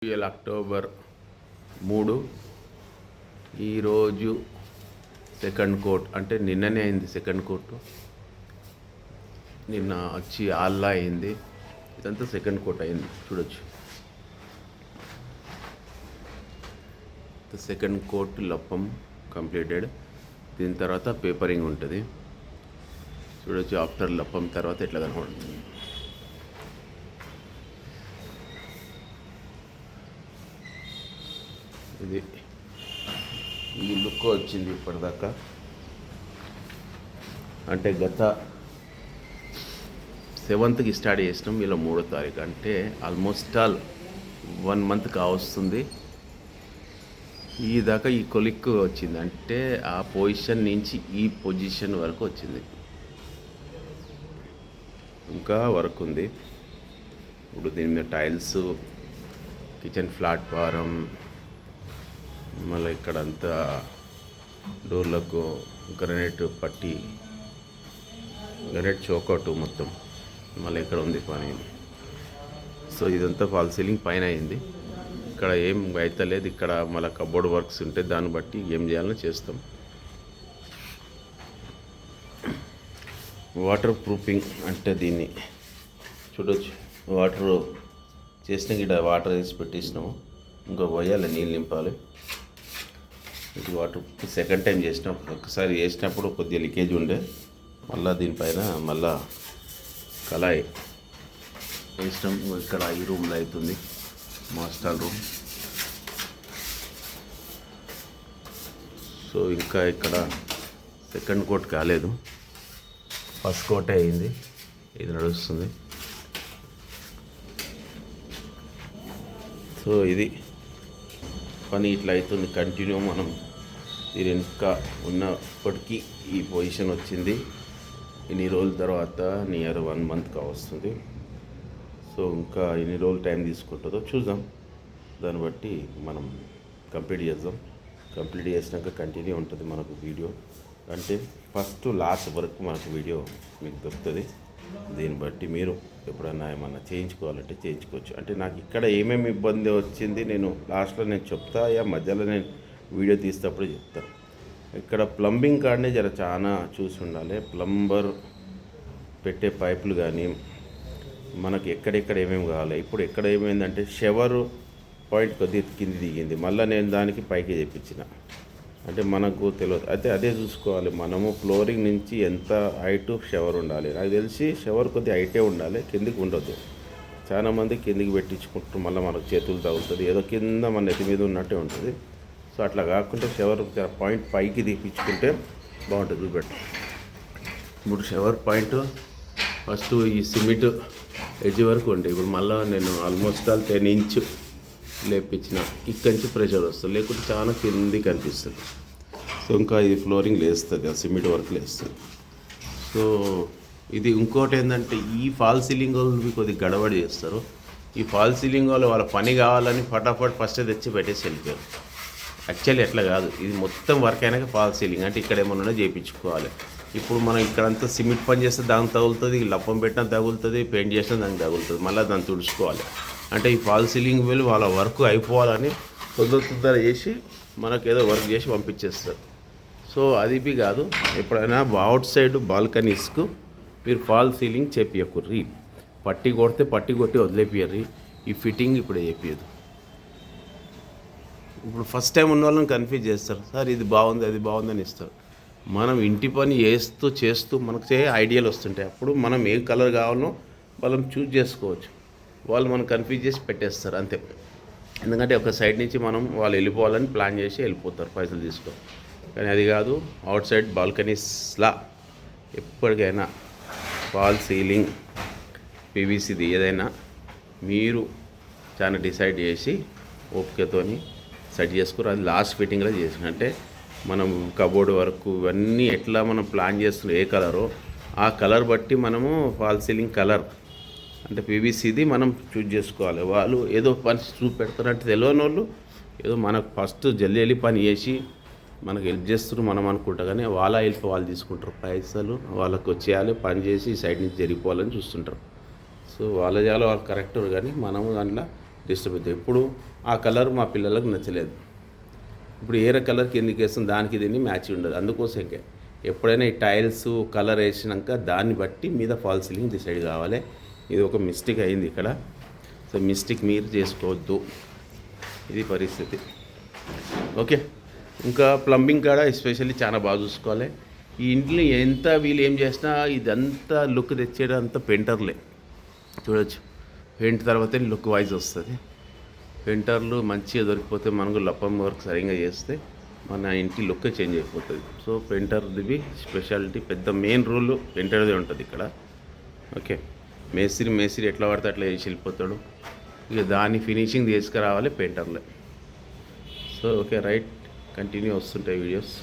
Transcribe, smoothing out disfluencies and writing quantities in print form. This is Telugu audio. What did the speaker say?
అక్టోబర్ 3 ఈరోజు సెకండ్ కోట్ అంటే నిన్ననే అయింది. సెకండ్ కోట్ నిన్న వచ్చి ఆల్లా అయింది. ఇదంతా సెకండ్ కోట్ అయింది. చూడొచ్చు, సెకండ్ కోట్ లప్పం కంప్లీటెడ్. దీని తర్వాత పేపరింగ్ ఉంటుంది. చూడొచ్చు, ఆఫ్టర్ లప్పం తర్వాత ఎట్లా కనపడుతుంది. ఇది ఈ లుక్ వచ్చింది ఇప్పటిదాకా. అంటే గత 7th స్టార్ట్ చేసినాం, ఇలా 3వ తారీఖు అంటే ఆల్మోస్ట్ ఆల్ 1 month కావస్తుంది. ఈ దాకా ఈ కొలిక్ వచ్చింది, అంటే ఆ పొజిషన్ నుంచి ఈ పొజిషన్ వరకు వచ్చింది. ఇంకా వర్క్ ఉంది. ఇప్పుడు దీని మీద టైల్స్, కిచెన్ ప్లాట్ఫారం, మళ్ళీ ఇక్కడంతా డోర్లకు గ్రనైట్ పట్టి, గ్రనైట్ చౌకౌట్ మొత్తం మళ్ళీ ఇక్కడ ఉంది పని. సో ఇదంతా ఫాల్ సీలింగ్ పైన అయింది. ఇక్కడ ఏం అవుతలేదు. ఇక్కడ మళ్ళీ కబోర్డ్ వర్క్స్ ఉంటే దాన్ని బట్టి ఏం చేయాలో చేస్తాం. వాటర్ ప్రూఫింగ్ అంటే దీన్ని చూడొచ్చు. వాటర్ చేసిన ఇక్కడ వాటర్ వేసి పెట్టేసినాము. ఇంకో పోయాలి, నీళ్ళు నింపాలి. ఇది వాటర్ సెకండ్ టైం చేసినాం. ఒకసారి వేసినప్పుడు కొద్దిగా లీకేజ్ ఉండే, మళ్ళీ దీనిపైన మళ్ళా కళాయి వేసినాం. ఇక్కడ ఈ రూమ్లో అవుతుంది, మాస్టర్ రూమ్. సో ఇంకా ఇక్కడ సెకండ్ కోట్ కాలేదు, ఫస్ట్ కోటే అయింది. ఇది నడుస్తుంది. సో ఇది పని ఇట్లా అవుతుంది కంటిన్యూ. మనం దీని ఇంకా ఉన్నప్పటికీ ఈ పొజిషన్ వచ్చింది. ఇన్ని రోజుల తర్వాత నియర్ 1 month కావస్తుంది. సో ఇంకా ఎన్ని రోజులు టైం తీసుకుంటుందో చూద్దాం. దాన్ని బట్టి మనం కంప్లీట్ చేద్దాం. కంప్లీట్ చేసినాక కంటిన్యూ ఉంటుంది మనకు వీడియో. అంటే ఫస్ట్ లాస్ట్ వరకు మనకు వీడియో మీకు దొరుకుతుంది. దీన్ని బట్టి మీరు ఎప్పుడన్నా ఏమన్నా చేయించుకోవాలంటే చేయించుకోవచ్చు. అంటే నాకు ఇక్కడ ఏమేమి ఇబ్బంది వచ్చింది నేను లాస్ట్లో చెప్తా, మధ్యలో నేను వీడియో తీసేటప్పుడు చెప్తాను. ఇక్కడ ప్లంబింగ్ కాడనే చాలా చూసి ఉండాలి. ప్లంబర్ పెట్టే పైపులు కానీ మనకు ఎక్కడెక్కడ ఏమేమి కావాలి. ఇప్పుడు ఎక్కడ ఏమైందంటే షవర్ పాయింట్ కొద్దిగా కింది దిగింది, మళ్ళీ నేను దానికి పైకి తెప్పించిన. అంటే మనకు తెలియదు. అయితే అదే చూసుకోవాలి మనము. ఫ్లోరింగ్ నుంచి ఎంత హైట్ షవర్ ఉండాలి. నాకు తెలిసి షవర్ కొద్దిగా హైటే ఉండాలి, కిందికి ఉండొద్దు. చాలామంది కిందికి పెట్టించుకుంటారు, మళ్ళీ మనకు చేతులు తగులుతుంది, ఏదో కింద మన నెత్తి మీద ఉన్నట్టే ఉంటుంది. సో అట్లా కాకుండా షవర్ పాయింట్ పైకి తీపించుకుంటే బాగుంటుంది. చూపెట్టు. ఇప్పుడు షవర్ పాయింట్ ఫస్ట్ ఈ సిమెంట్ ఎడ్జ్ వరకు ఉండే. ఇప్పుడు మళ్ళీ నేను ఆల్మోస్ట్ ఆల్ 10 inch లేపించిన. ఇక్కడి నుంచి ప్రెషర్ వస్తుంది, లేకుంటే చాలా కిందికి కనిపిస్తుంది. సో ఇంకా ఇది ఫ్లోరింగ్ లేస్తుంది, సిమెంట్ వర్క్ లేస్తుంది. సో ఇది ఇంకోటి ఏంటంటే ఈ ఫాల్ సీలింగ్ వాళ్ళు కొద్దిగా గడబడి చేస్తారు. ఈ ఫాల్ సీలింగ్ వాళ్ళు వాళ్ళ పని కావాలని ఫటాఫట్ ఫస్ట్ తెచ్చి పెట్టేసి వెళ్ళిపోయారు. యాక్చువల్లీ ఎట్లా కాదు. ఇది మొత్తం వర్క్ అయినాక ఫాల్ సీలింగ్ అంటే ఇక్కడ ఏమన్నా చేయించుకోవాలి. ఇప్పుడు మనం ఇక్కడంతా సిమెంట్ పని చేస్తే దానికి తగులుతుంది, లప్పం పెట్టినా తగులుతుంది, పెయింట్ చేసినా దానికి తగులుతుంది, మళ్ళీ దాన్ని తుడుచుకోవాలి. అంటే ఈ ఫాల్ సీలింగ్ వెళ్ళి వాళ్ళ వర్క్ అయిపోవాలని తొందర చేసి మనకు ఏదో వర్క్ చేసి పంపించేస్తారు. సో అది కాదు. ఎప్పుడైనా అవుట్ సైడ్ బాల్కనీస్కు మీరు ఫాల్ సీలింగ్ చేపియకుర్రి. పట్టి కొడితే పట్టి కొట్టి వదిలేపియర్రి. ఈ ఫిట్టింగ్ ఇప్పుడు చేపియదు. ఇప్పుడు ఫస్ట్ టైం ఉన్న వాళ్ళని కన్ఫ్యూజ్ చేస్తారు. సార్ ఇది బాగుంది అది బాగుందని ఇస్తారు. మనం ఇంటి పని చేస్తూ మనకు ఐడియాలు వస్తుంటాయి. అప్పుడు మనం ఏ కలర్ కావాలో వాళ్ళని చూజ్ చేసుకోవచ్చు. వాళ్ళు మనం కన్ఫ్యూజ్ చేసి పెట్టేస్తారు అంతే. ఎందుకంటే ఒక సైడ్ నుంచి మనం వాళ్ళు వెళ్ళిపోవాలని ప్లాన్ చేసి వెళ్ళిపోతారు పైసలు తీసుకో. కానీ అది కాదు. అవుట్ సైడ్ బాల్కనీస్లా ఎప్పటికైనా ఫాల్ సీలింగ్ పీవీసీది ఏదైనా మీరు చాలా డిసైడ్ చేసి ఓపికతోని సెట్ చేసుకుని అది లాస్ట్ ఫిట్టింగ్లో చేసిన. అంటే మనం కబోర్డ్ వరకు ఇవన్నీ ఎట్లా మనం ప్లాన్ చేస్తున్నాం, ఏ కలరో ఆ కలర్ బట్టి మనము ఫాల్ సీలింగ్ కలర్ అంటే పీవీసీది మనం చూజ్ చేసుకోవాలి. వాళ్ళు ఏదో పని చూపెడతారంటే తెలియని వాళ్ళు ఏదో మనకు ఫస్ట్ జల్లి పని చేసి మనకు హెల్ప్ చేస్తారు మనం అనుకుంటా. కానీ వాళ్ళ హెల్ప్ వాళ్ళు తీసుకుంటారు. పైసలు వాళ్ళకు వచ్చేయాలి, పని చేసి సైడ్ నుంచి జరిగిపోవాలని చూస్తుంటారు. సో వాళ్ళ చేయాలి, వాళ్ళు కరెక్ట్. కానీ మనము దాంట్లో డిస్టర్బ్ అవుతాం. ఎప్పుడు ఆ కలర్ మా పిల్లలకు నచ్చలేదు. ఇప్పుడు ఏరే కలర్కి ఎందుకు వేస్తాం, దానికి దీన్ని మ్యాచ్ ఉండదు. అందుకోసం ఎప్పుడైనా ఈ టైల్స్ కలర్ వేసినాక దాన్ని బట్టి మీద ఫాల్ సీలింగ్ డిసైడ్ కావాలి. ఇది ఒక మిస్టేక్ అయింది ఇక్కడ. సో మిస్టేక్ మీరు చేసుకోవద్దు, ఇది పరిస్థితి. ఓకే, ఇంకా ప్లంబింగ్ కాడ ఎస్పెషల్లీ చాలా బాగా చూసుకోవాలి. ఈ ఇంట్లో ఎంత వీళ్ళు ఏం చేసినా ఇదంతా లుక్ తెచ్చేయడం అంతా పెయింటర్లే. చూడొచ్చు, పెయింట్ తర్వాతే లుక్ వైజ్ వస్తుంది. పెయింటర్లు మంచిగా దొరికిపోతే మనకు లప్పం వర్క్ సరిగ్గా చేస్తే మన ఇంటి లుక్ చేంజ్ అయిపోతుంది. సో పెయింటర్ది స్పెషాలిటీ, పెద్ద మెయిన్ రూల్ పెయింటర్దే ఉంటుంది ఇక్కడ. ఓకే, మేస్త్రి ఎట్లా పడితే అట్లా చేసి వెళ్ళిపోతాడు. ఇక దాన్ని ఫినిషింగ్ తీసుకురావాలి పెయింటర్లే. సో ఓకే రైట్, కంటిన్యూ వస్తుంటాయి వీడియోస్.